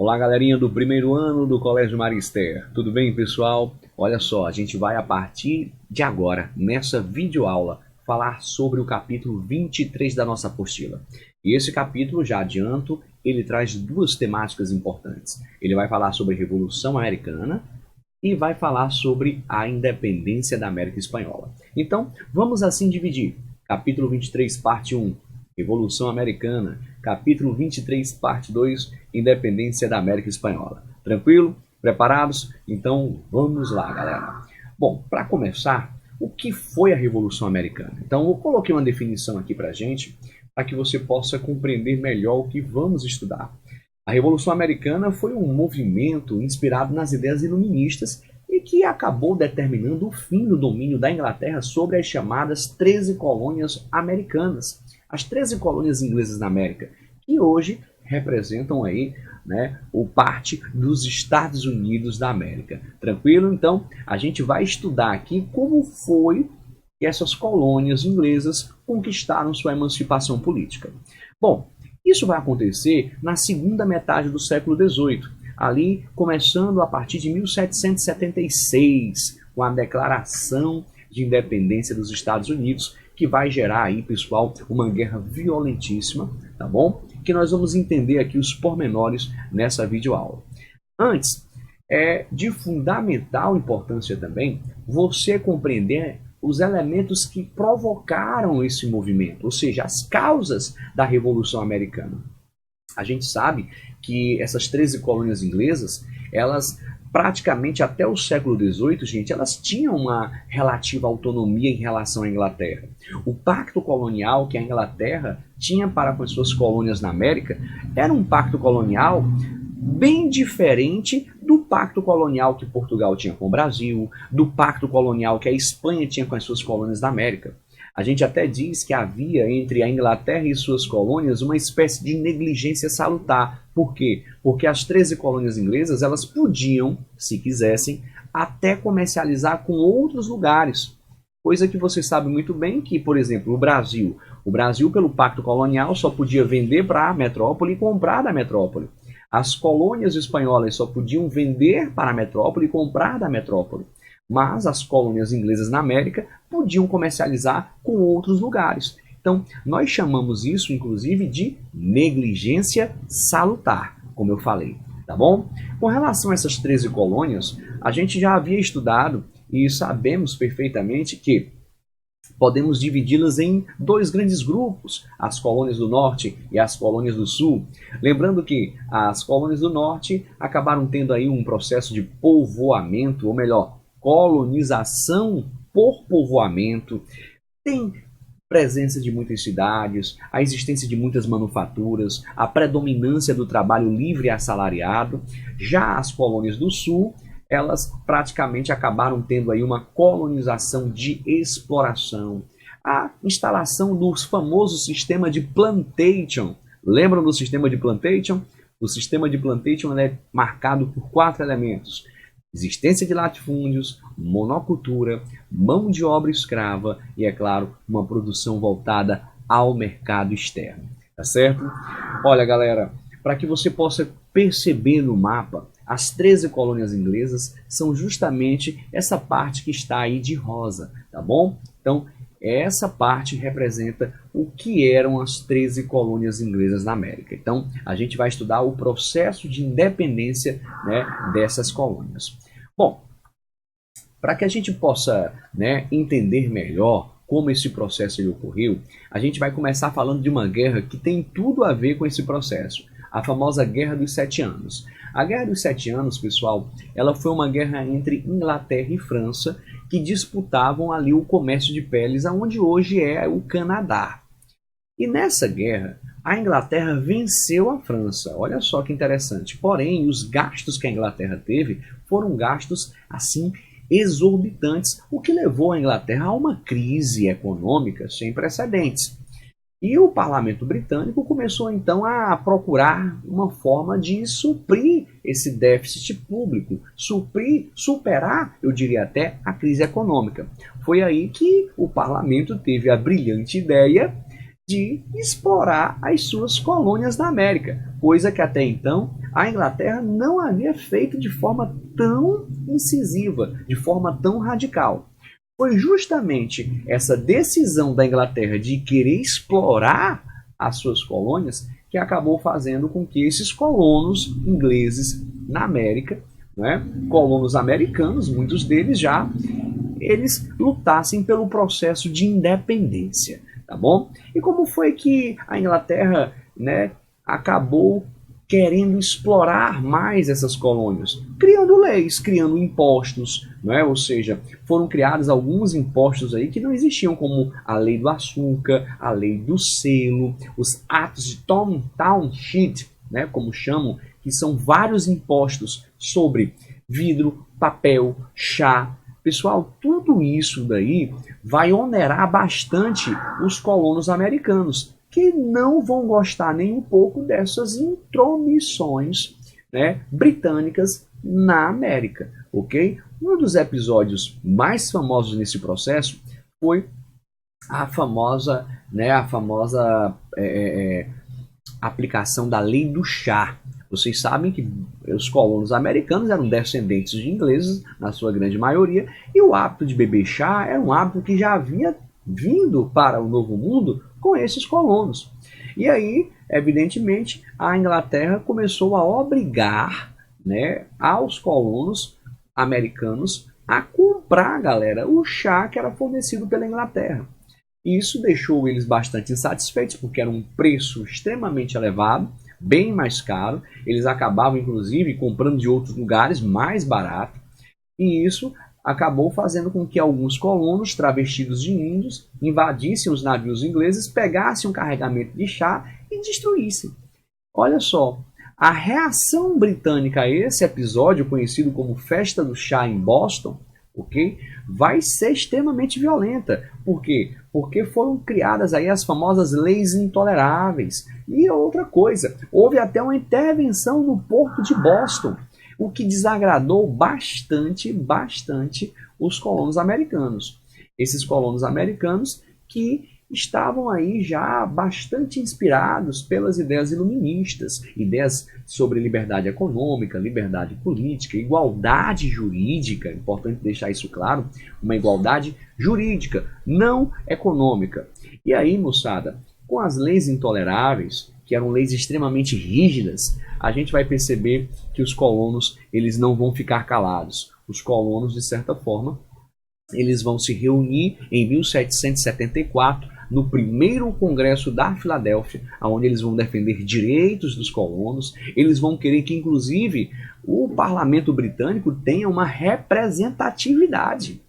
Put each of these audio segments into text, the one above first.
Olá, galerinha do primeiro ano do Colégio Marister. Tudo bem, pessoal? Olha só, a gente vai a partir de agora, nessa videoaula, falar sobre o capítulo 23 da nossa apostila. E esse capítulo, já adianto, ele traz duas temáticas importantes. Ele vai falar sobre a Revolução Americana e vai falar sobre a independência da América Espanhola. Então, vamos assim dividir. Capítulo 23, parte 1, Revolução Americana. Capítulo 23, parte 2, Independência da América Espanhola. Tranquilo? Preparados? Então, vamos lá, galera. Bom, para começar, o que foi a Revolução Americana? Então, eu coloquei uma definição aqui para a gente, para que você possa compreender melhor o que vamos estudar. A Revolução Americana foi um movimento inspirado nas ideias iluministas e que acabou determinando o fim do domínio da Inglaterra sobre as chamadas 13 colônias americanas. As 13 colônias inglesas na América, que hoje representam aí, o parte dos Estados Unidos da América. Tranquilo? Então, a gente vai estudar aqui como foi que essas colônias inglesas conquistaram sua emancipação política. Bom, isso vai acontecer na segunda metade do século XVIII, ali começando a partir de 1776, com a Declaração de Independência dos Estados Unidos, que vai gerar aí, pessoal, uma guerra violentíssima, tá bom? Que nós vamos entender aqui os pormenores nessa videoaula. Antes, é de fundamental importância também você compreender os elementos que provocaram esse movimento, ou seja, as causas da Revolução Americana. A gente sabe que essas 13 colônias inglesas, elas praticamente até o século XVIII, gente, elas tinham uma relativa autonomia em relação à Inglaterra. O pacto colonial que a Inglaterra tinha para com as suas colônias na América era um pacto colonial bem diferente do pacto colonial que Portugal tinha com o Brasil, do pacto colonial que a Espanha tinha com as suas colônias na América. A gente até diz que havia entre a Inglaterra e suas colônias uma espécie de negligência salutar. Por quê? Porque as 13 colônias inglesas, elas podiam, se quisessem, até comercializar com outros lugares. Coisa que você sabe muito bem que, por exemplo, o Brasil, pelo pacto colonial, só podia vender para a metrópole e comprar da metrópole. As colônias espanholas só podiam vender para a metrópole e comprar da metrópole. Mas as colônias inglesas na América podiam comercializar com outros lugares. Então, nós chamamos isso, inclusive, de negligência salutar, como eu falei, tá bom? Com relação a essas 13 colônias, a gente já havia estudado e sabemos perfeitamente que podemos dividi-las em dois grandes grupos, as colônias do Norte e as colônias do Sul. Lembrando que as colônias do Norte acabaram tendo aí um processo de povoamento, ou melhor, colonização por povoamento. Tem presença de muitas cidades, a existência de muitas manufaturas, a predominância do trabalho livre e assalariado. Já as colônias do Sul, elas praticamente acabaram tendo aí uma colonização de exploração. A instalação do famoso sistema de plantation. Lembram do sistema de plantation? O sistema de plantation é marcado por 4 elementos: existência de latifúndios, monocultura, mão de obra escrava e, é claro, uma produção voltada ao mercado externo. Tá certo? Olha, galera, para que você possa perceber no mapa, as 13 colônias inglesas são justamente essa parte que está aí de rosa, tá bom? Então, essa parte representa o que eram as 13 colônias inglesas na América. Então, a gente vai estudar o processo de independência, dessas colônias. Bom, para que a gente possa, entender melhor como esse processo ocorreu, a gente vai começar falando de uma guerra que tem tudo a ver com esse processo, a famosa Guerra dos 7 Anos. A Guerra dos 7 Anos, pessoal, ela foi uma guerra entre Inglaterra e França que disputavam ali o comércio de peles, aonde hoje é o Canadá. E nessa guerra, a Inglaterra venceu a França. Olha só que interessante. Porém, os gastos que a Inglaterra teve foram gastos, assim, exorbitantes, o que levou a Inglaterra a uma crise econômica sem precedentes. E o parlamento britânico começou então a procurar uma forma de suprir esse déficit público, superar, eu diria até, a crise econômica. Foi aí que o parlamento teve a brilhante ideia de explorar as suas colônias na América, coisa que até então a Inglaterra não havia feito de forma tão incisiva, de forma tão radical. Foi justamente essa decisão da Inglaterra de querer explorar as suas colônias que acabou fazendo com que esses colonos ingleses na América, né, colonos americanos, muitos deles já, eles lutassem pelo processo de independência, tá bom? E como foi que a Inglaterra, né, acabou querendo explorar mais essas colônias? Criando leis, criando impostos, né? Ou seja, foram criados alguns impostos aí que não existiam, como a lei do açúcar, a lei do selo, os atos de Townshend, né, como chamam, que são vários impostos sobre vidro, papel, chá. Pessoal, tudo isso daí vai onerar bastante os colonos americanos, que não vão gostar nem um pouco dessas intromissões, né, britânicas na América, ok? Um dos episódios mais famosos nesse processo foi a famosa aplicação da lei do chá. Vocês sabem que os colonos americanos eram descendentes de ingleses, na sua grande maioria, e o hábito de beber chá era um hábito que já havia vindo para o Novo Mundo com esses colonos. E aí, evidentemente, a Inglaterra começou a obrigar, né, aos colonos americanos a comprar, galera, o chá que era fornecido pela Inglaterra. E isso deixou eles bastante insatisfeitos, porque era um preço extremamente elevado, bem mais caro. Eles acabavam, inclusive, comprando de outros lugares mais barato. E isso acabou fazendo com que alguns colonos travestidos de índios invadissem os navios ingleses, pegassem um carregamento de chá e destruíssem. Olha só, a reação britânica a esse episódio, conhecido como Festa do Chá em Boston, ok, vai ser extremamente violenta. Por quê? Porque foram criadas aí as famosas leis intoleráveis. E outra coisa, houve até uma intervenção no porto de Boston, o que desagradou bastante os colonos americanos. Esses colonos americanos que estavam aí já bastante inspirados pelas ideias iluministas, ideias sobre liberdade econômica, liberdade política, igualdade jurídica, importante deixar isso claro, uma igualdade jurídica, não econômica. E aí, moçada, com as leis intoleráveis, que eram leis extremamente rígidas, a gente vai perceber que os colonos, eles não vão ficar calados. Os colonos, de certa forma, eles vão se reunir em 1774, no primeiro congresso da Filadélfia, onde eles vão defender direitos dos colonos. Eles vão querer que, inclusive, o parlamento britânico tenha uma representatividade.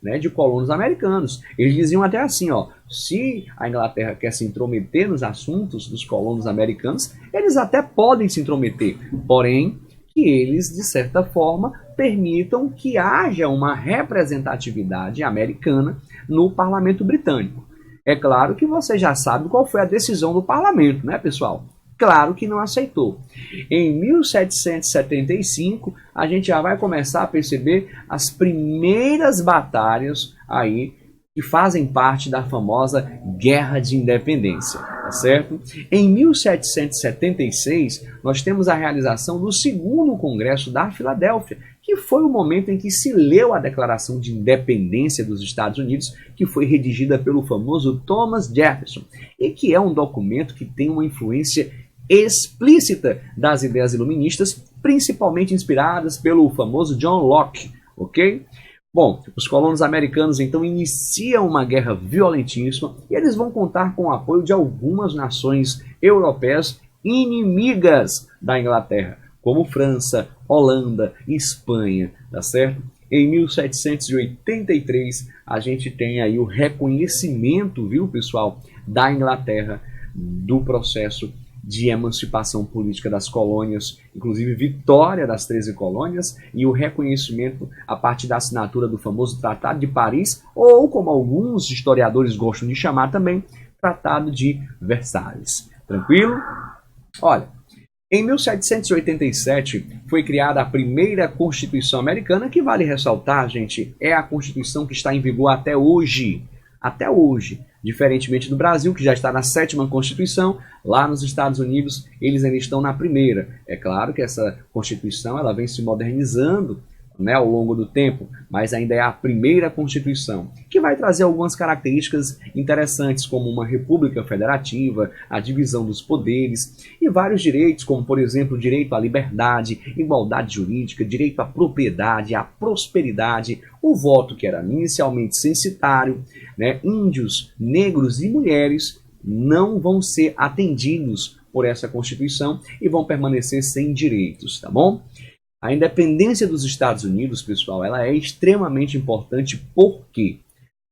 Né, de colonos americanos. Eles diziam até assim, ó, se a Inglaterra quer se intrometer nos assuntos dos colonos americanos, eles até podem se intrometer, porém que eles, de certa forma, permitam que haja uma representatividade americana no parlamento britânico. É claro que você já sabe qual foi a decisão do parlamento, né, pessoal? Claro que não aceitou. Em 1775, a gente já vai começar a perceber as primeiras batalhas aí que fazem parte da famosa Guerra de Independência, tá certo? Em 1776, nós temos a realização do segundo Congresso da Filadélfia, que foi o momento em que se leu a Declaração de Independência dos Estados Unidos, que foi redigida pelo famoso Thomas Jefferson, e que é um documento que tem uma influência explícita das ideias iluministas, principalmente inspiradas pelo famoso John Locke, ok? Bom, os colonos americanos então iniciam uma guerra violentíssima e eles vão contar com o apoio de algumas nações europeias inimigas da Inglaterra, como França, Holanda e Espanha, tá certo? Em 1783, a gente tem aí o reconhecimento, viu, pessoal, da Inglaterra do processo de emancipação política das colônias, inclusive vitória das 13 colônias, e o reconhecimento a partir da assinatura do famoso Tratado de Paris, ou como alguns historiadores gostam de chamar também, Tratado de Versalhes. Tranquilo? Olha, em 1787 foi criada a primeira Constituição americana, que vale ressaltar, gente, é a Constituição que está em vigor até hoje. Até hoje. Diferentemente do Brasil, que já está na 7ª Constituição, lá nos Estados Unidos eles ainda estão na 1ª. É claro que essa Constituição ela vem se modernizando, né, ao longo do tempo, mas ainda é a 1ª Constituição, que vai trazer algumas características interessantes, como uma república federativa, a divisão dos poderes e vários direitos, como, por exemplo, o direito à liberdade, igualdade jurídica, direito à propriedade, à prosperidade, o voto, que era inicialmente censitário, né, índios, negros e mulheres não vão ser atendidos por essa Constituição e vão permanecer sem direitos, tá bom? A independência dos Estados Unidos, pessoal, ela é extremamente importante. Por quê?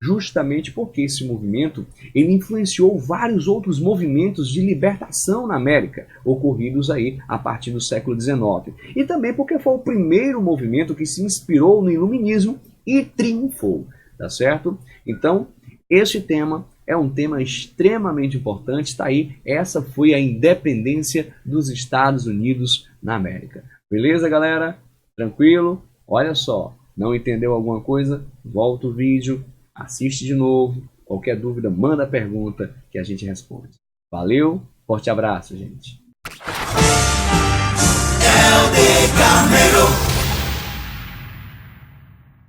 Justamente porque esse movimento ele influenciou vários outros movimentos de libertação na América, ocorridos aí a partir do século XIX. E também porque foi o primeiro movimento que se inspirou no iluminismo e triunfou, tá certo? Então, esse tema é um tema extremamente importante, está aí, essa foi a independência dos Estados Unidos na América. Beleza, galera? Tranquilo? Olha só, não entendeu alguma coisa? Volta o vídeo, assiste de novo. Qualquer dúvida, manda pergunta que a gente responde. Valeu, forte abraço, gente. LD Carneiro.